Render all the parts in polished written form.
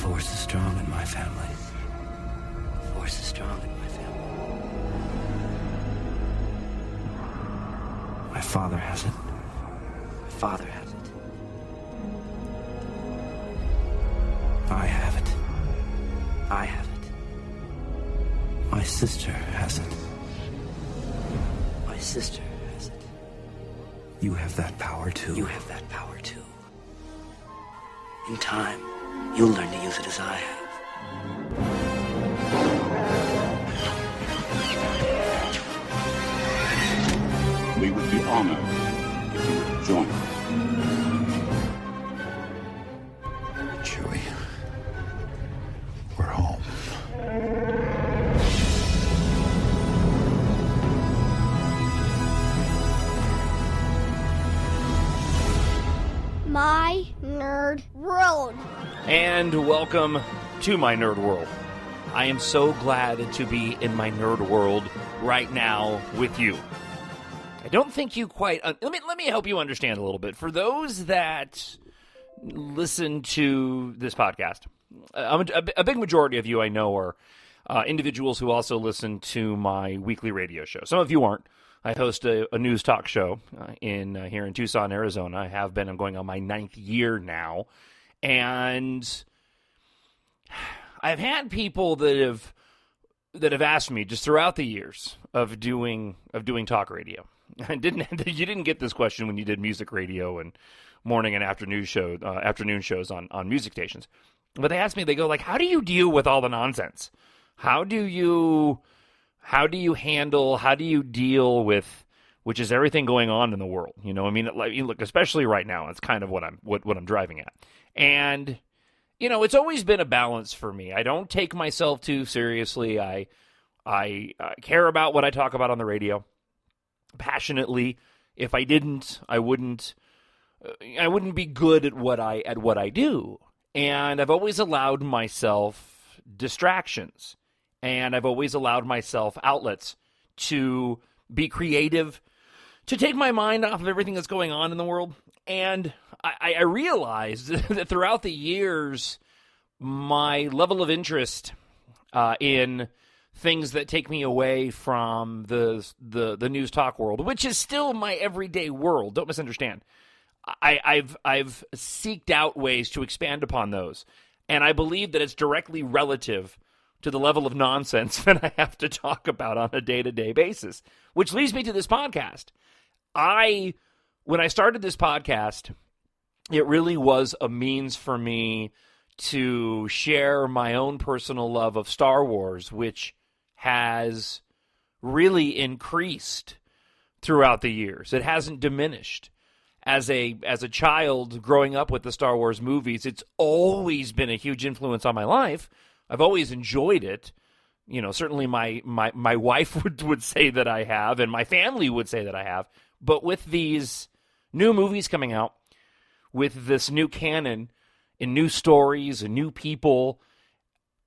Force is strong in my family. The Force is strong in my family. My father has it. My father has it. I have it. I have it. My sister has it. My sister has it. You have that power too. You have that power too. In time, you'll learn to use it as I have. We would be honored if you would join us. Chewie, we're home. My Nerd World. And welcome to my nerd world. I am so glad to be in my nerd world right now with you. I don't think you quite... let me help you understand a little bit. For those that listen to this podcast, a big majority of you I know are individuals who also listen to my weekly radio show. Some of you aren't. I host a news talk show here in Tucson, Arizona. I have been. I'm going on my 9th year now. And I've had people that have asked me just throughout the years of doing talk radio. You didn't get this question when you did music radio and morning and afternoon shows on music stations. But they asked me, they go like, how do you deal with all the nonsense? How do you deal with, which is everything going on in the world? You know, I mean, look, especially right now, it's kind of what I'm driving at. And, you know, it's always been a balance for me. I don't take myself too seriously. I care about what I talk about on the radio passionately. If I didn't, I wouldn't be good at what I do. And I've always allowed myself distractions. And I've always allowed myself outlets to be creative, to take my mind off of everything that's going on in the world. And I realized that throughout the years, my level of interest in things that take me away from the news talk world, which is still my everyday world, don't misunderstand. I've seeked out ways to expand upon those. And I believe that it's directly relative to the level of nonsense that I have to talk about on a day-to-day basis, which leads me to this podcast. When I started this podcast, it really was a means for me to share my own personal love of Star Wars, which has really increased throughout the years. It hasn't diminished. As a child growing up with the Star Wars movies, it's always been a huge influence on my life. I've always enjoyed it. You know, certainly my wife would say that I have, and my family would say that I have. But with these new movies coming out, with this new canon and new stories and new people,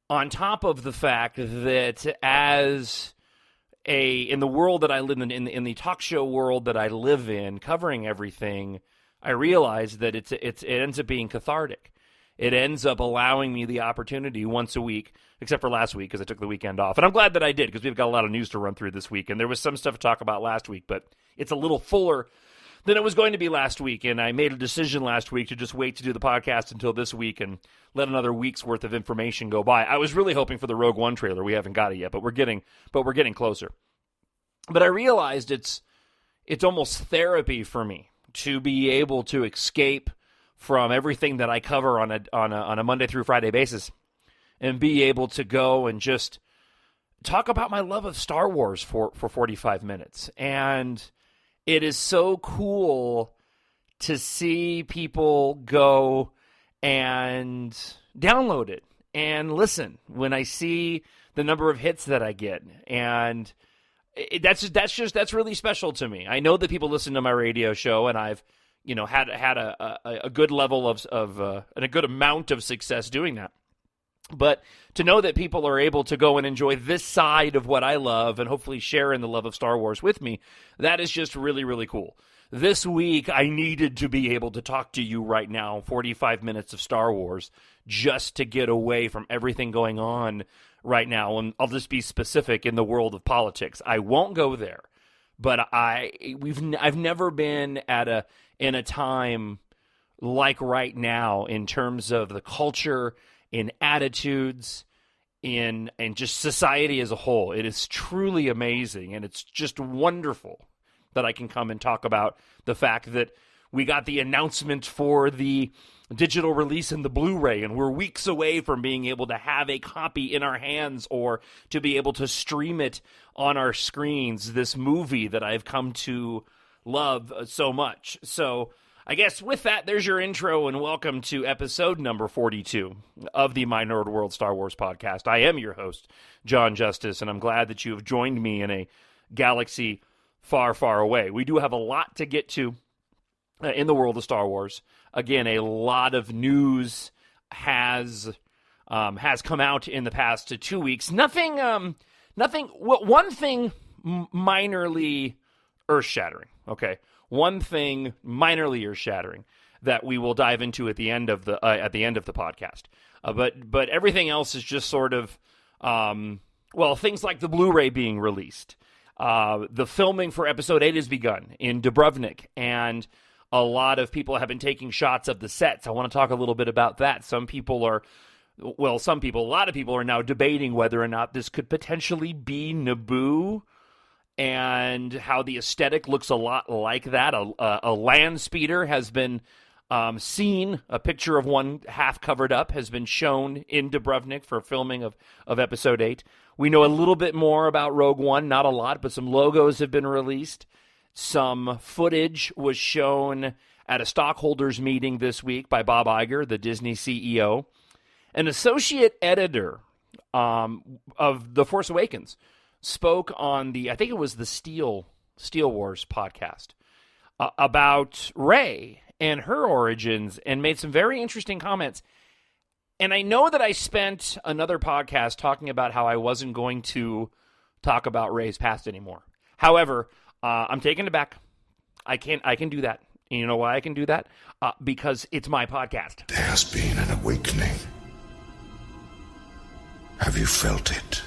on top of the fact that in the world that I live in the talk show world that I live in, covering everything, I realize that it ends up being cathartic. It ends up allowing me the opportunity once a week, except for last week because I took the weekend off. And I'm glad that I did because we've got a lot of news to run through this week. And there was some stuff to talk about last week, but it's a little fuller than it was going to be last week. And I made a decision last week to just wait to do the podcast until this week and let another week's worth of information go by. I was really hoping for the Rogue One trailer. We haven't got it yet, but we're getting closer. But I realized it's almost therapy for me to be able to escape from everything that I cover on a Monday through Friday basis and be able to go and just talk about my love of Star Wars for 45 minutes. And it is so cool to see people go and download it and listen when I see the number of hits that I get. And that's really special to me. I know that people listen to my radio show, and I've had a good level of and a good amount of success doing that. But to know that people are able to go and enjoy this side of what I love and hopefully share in the love of Star Wars with me, that is just really, really cool. this week I needed to be able to talk to you right now, 45 minutes of Star Wars, just to get away from everything going on right now. And I'll just be specific in the world of politics. I won't go there, but I've never been in a time like right now in terms of the culture, in attitudes, in just society as a whole. It is truly amazing, and it's just wonderful that I can come and talk about the fact that we got the announcement for the digital release in the Blu-ray, and we're weeks away from being able to have a copy in our hands or to be able to stream it on our screens, this movie that I've come to love so much. So I guess with that, there's your intro, and welcome to episode number 42 of the My Nerd World Star Wars podcast. I am your host, John Justice, and I'm glad that you have joined me in a galaxy far, far away. We do have a lot to get to in the world of Star Wars. Again, a lot of news has come out in the past 2 weeks. Nothing. One thing minorly earth-shattering. Okay, one thing minorly earth-shattering that we will dive into at the end of the podcast. But everything else is just sort of things like the Blu-ray being released. The filming for Episode 8 has begun in Dubrovnik, and a lot of people have been taking shots of the sets. I want to talk a little bit about that. A lot of people are now debating whether or not this could potentially be Naboo, and how the aesthetic looks a lot like that. A land speeder has been seen. A picture of one half covered up has been shown in Dubrovnik for filming of Episode 8. We know a little bit more about Rogue One, not a lot, but some logos have been released. Some footage was shown at a stockholders meeting this week by Bob Iger, the Disney CEO. An associate editor of The Force Awakens spoke on I think it was the Steel Wars podcast, about Rey and her origins, and made some very interesting comments. And I know that I spent another podcast talking about how I wasn't going to talk about Rey's past anymore. However, I'm taking it back. I can do that. And you know why I can do that? Because it's my podcast. There has been an awakening. Have you felt it?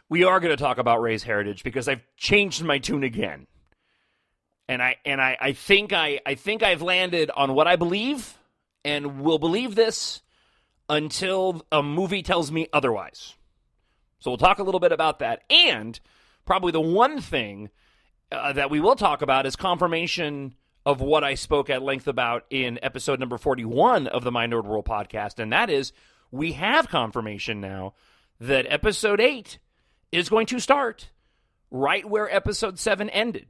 We are going to talk about Rey's heritage because I've changed my tune again. And I think I've landed on what I believe, and will believe this until a movie tells me otherwise. So we'll talk a little bit about that. And probably the one thing that we will talk about is confirmation of what I spoke at length about in episode number 41 of the My Nerd World podcast, and that is we have confirmation now that episode 8 is going to start right where episode 7 ended.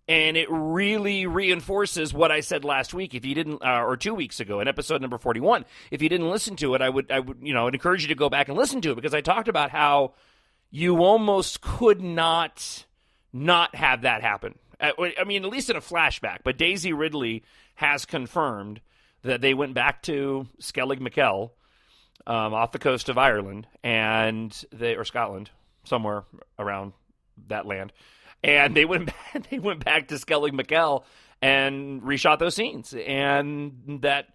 And it really reinforces what I said last week. If you didn't, or 2 weeks ago in episode number 41, if you didn't listen to it, I would I'd encourage you to go back and listen to it, because I talked about how you almost could not have that happen. I mean, at least in a flashback. But Daisy Ridley has confirmed that they went back to Skellig Mikel off the coast of Ireland or Scotland, somewhere around that land. And they went back to Skellig Mikel and reshot those scenes. And that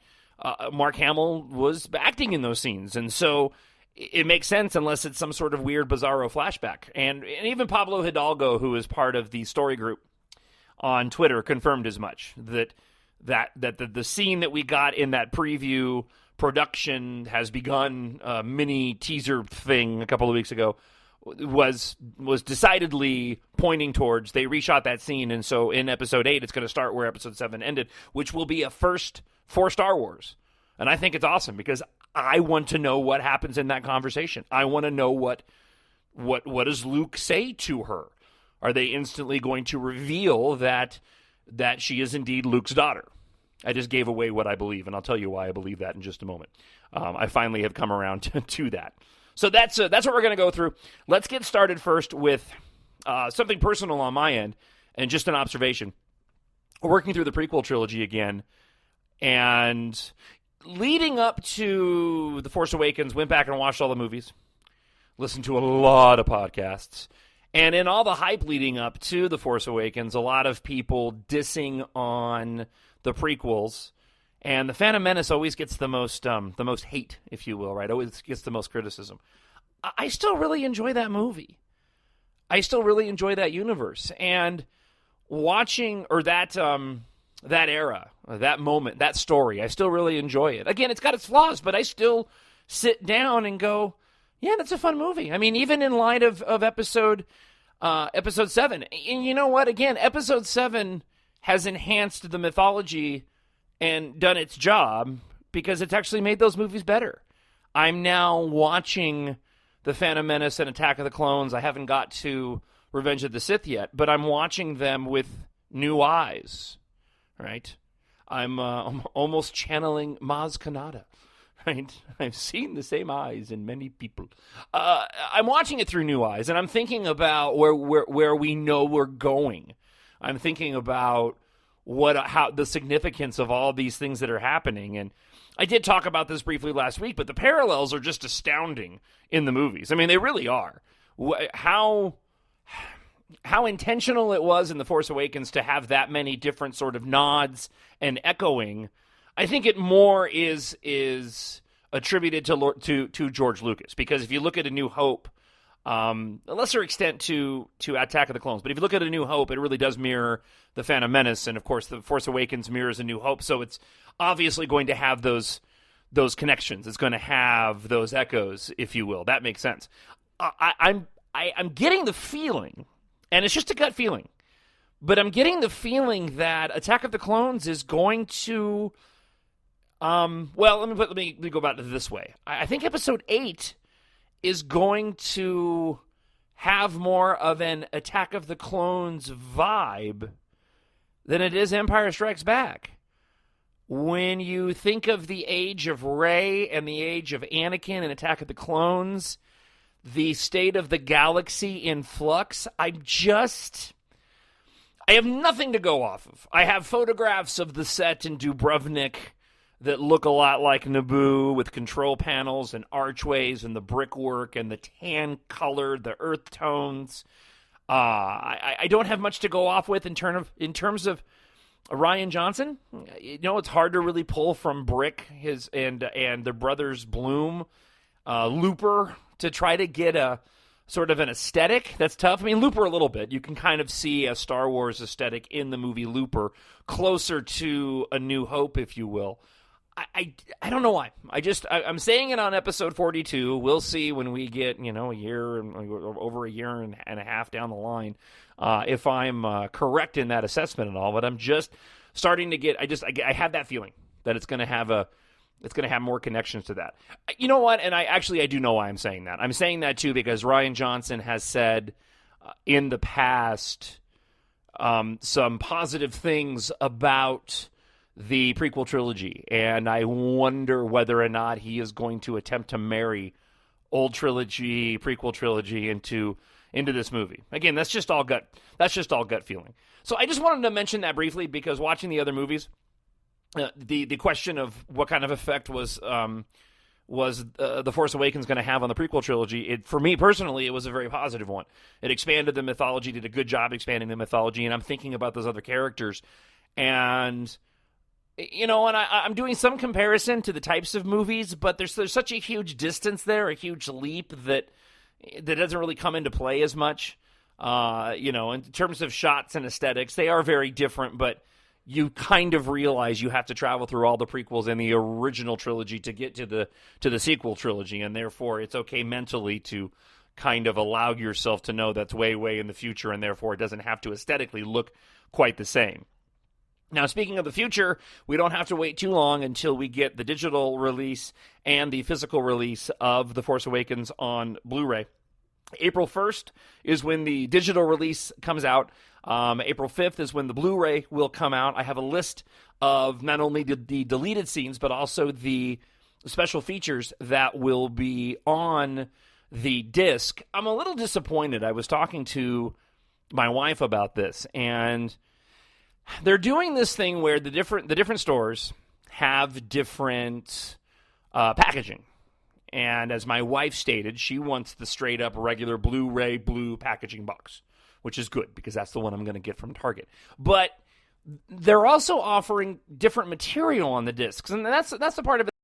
Mark Hamill was acting in those scenes. And so it makes sense unless it's some sort of weird, bizarro flashback. And even Pablo Hidalgo, who is part of the story group on Twitter, confirmed as much. That the scene that we got in that preview production has begun, mini teaser thing a couple of weeks ago, was decidedly pointing towards they reshot that scene. And so in episode 8, it's going to start where episode 7 ended, which will be a first for Star Wars. And I think it's awesome because I want to know what happens in that conversation. I want to know what does Luke say to her? Are they instantly going to reveal that she is indeed Luke's daughter? I just gave away what I believe, and I'll tell you why I believe that in just a moment. I finally have come around to that. So that's what we're going to go through. Let's get started first with something personal on my end and just an observation. We're working through the prequel trilogy again, and leading up to The Force Awakens, went back and watched all the movies, listened to a lot of podcasts, And in all the hype leading up to The Force Awakens, a lot of people dissing on the prequels, and The Phantom Menace always gets the most hate, if you will, right? Always gets the most criticism. I still really enjoy that movie. I still really enjoy that universe. And watching, or that era, that moment, that story, I still really enjoy it. Again, it's got its flaws, but I still sit down and go, yeah, that's a fun movie. I mean, even in light of episode 7. And you know what? Again, episode 7 has enhanced the mythology and done its job because it's actually made those movies better. I'm now watching The Phantom Menace and Attack of the Clones. I haven't got to Revenge of the Sith yet, but I'm watching them with new eyes, right? I'm almost channeling Maz Kanata, right? I've seen the same eyes in many people. I'm watching it through new eyes, and I'm thinking about where we know we're going. I'm thinking about how the significance of all these things that are happening. And I did talk about this briefly last week, but the parallels are just astounding in the movies. I mean, they really are. How intentional it was in The Force Awakens to have that many different sort of nods and echoing. I think it more is attributed to George Lucas, because if you look at A New Hope, a lesser extent to Attack of the Clones, but if you look at A New Hope, it really does mirror The Phantom Menace, and of course The Force Awakens mirrors A New Hope, so it's obviously going to have those connections. It's going to have those echoes, if you will. That makes sense. I'm getting the feeling, and it's just a gut feeling, but I'm getting the feeling that Attack of the Clones is going to, let me go about it this way. I think Episode 8 is going to have more of an Attack of the Clones vibe than it is Empire Strikes Back. When you think of the age of Rey and the age of Anakin in Attack of the Clones, the state of the galaxy in flux, I have nothing to go off of. I have photographs of the set in Dubrovnik that look a lot like Naboo, with control panels and archways and the brickwork and the tan color, the earth tones. I don't have much to go off with in terms of Rian Johnson. You know, it's hard to really pull from Brick and their brothers Bloom, Looper, to try to get a sort of an aesthetic. That's tough. I mean, Looper a little bit. You can kind of see a Star Wars aesthetic in the movie Looper, closer to A New Hope, if you will. I don't know why. I'm saying it on episode 42. We'll see when we get, over a year and a half down the line, if I'm correct in that assessment and all. But I'm just starting to get. I have that feeling that it's going to have more connections to that. You know what? And I do know why I'm saying that. I'm saying that too because Rian Johnson has said in the past some positive things about the prequel trilogy, and I wonder whether or not he is going to attempt to marry old trilogy, prequel trilogy into this movie. Again, that's just all gut feeling. So I just wanted to mention that briefly because watching the other movies, the question of what kind of effect was The Force Awakens going to have on the prequel trilogy, for me personally, it was a very positive one. It expanded the mythology, did a good job expanding the mythology, and I'm thinking about those other characters, and I'm doing some comparison to the types of movies, but there's such a huge distance there, a huge leap that doesn't really come into play as much. In terms of shots and aesthetics, they are very different, but you kind of realize you have to travel through all the prequels and the original trilogy to get to the sequel trilogy, and therefore it's okay mentally to kind of allow yourself to know that's way, way in the future, and therefore it doesn't have to aesthetically look quite the same. Now, speaking of the future, we don't have to wait too long until we get the digital release and the physical release of The Force Awakens on Blu-ray. April 1st is when the digital release comes out. April 5th is when the Blu-ray will come out. I have a list of not only the deleted scenes, but also the special features that will be on the disc. I'm a little disappointed. I was talking to my wife about this, and they're doing this thing where the different stores have different packaging. And as my wife stated, she wants the straight up regular Blu-ray blue packaging box, which is good because that's the one I'm going to get from Target. But they're also offering different material on the discs, and that's the part of it